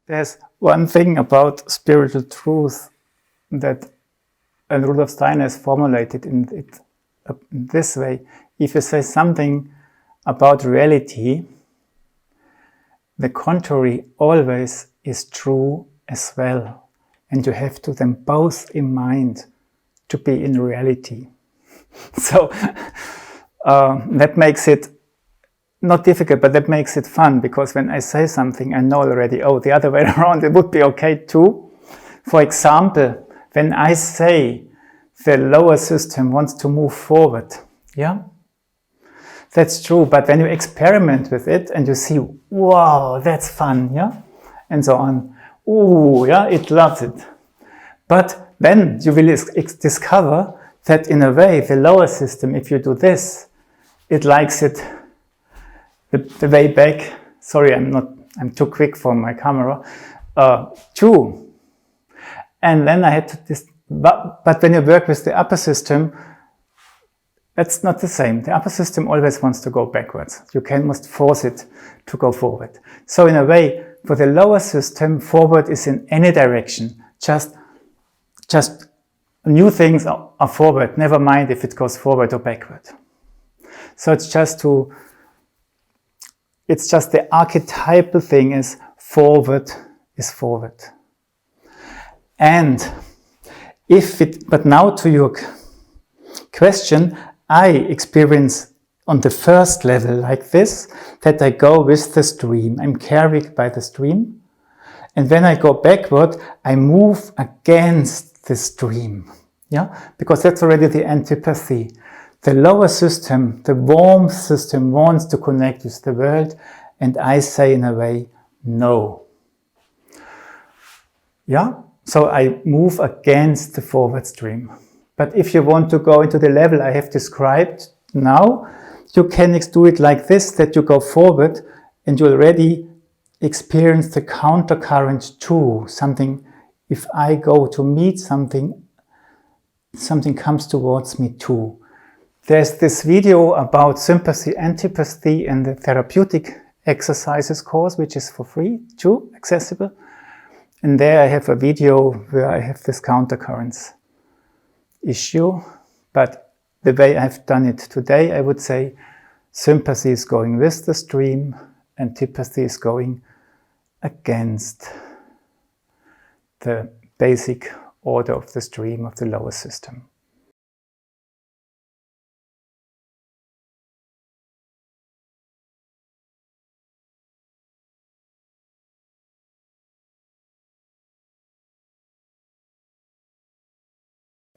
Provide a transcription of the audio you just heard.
There's one thing about spiritual truth that Rudolf Steiner has formulated in this way. If you say something about reality, the contrary always is true as well. And you have to them both in mind to be in reality. So that makes it not difficult, but that makes it fun, because when I say something, I know already, oh, the other way around, it would be okay too. For example, when I say the lower system wants to move forward, yeah, that's true. But when you experiment with it and you see, wow, that's fun, yeah, and so on, ooh, yeah, it loves it. But then you will discover that in a way, the lower system, if you do this, it likes it the way back. Sorry, I'm too quick for my camera. Too. And then I had to, but when you work with the upper system, that's not the same. The upper system always wants to go backwards. You must force it to go forward. So in a way, for the lower system, forward is in any direction. Just new things are forward. Never mind if it goes forward or backward. So it's just the archetypal thing is forward is forward. And but now to your question, I experience on the first level like this, that I go with the stream. I'm carried by the stream. And when I go backward, I move against the stream. Yeah, because that's already the antipathy. The lower system, the warm system, wants to connect with the world, and I say in a way, no. Yeah, so I move against the forward stream. But if you want to go into the level I have described now, you can do it like this, that you go forward and you already experience the countercurrent too. Something, if I go to meet something, something comes towards me too. There's this video about sympathy, antipathy in the therapeutic exercises course, which is for free too, accessible. And there I have a video where I have this countercurrents issue. But the way I've done it today, I would say sympathy is going with the stream, antipathy is going against the basic order of the stream of the lower system.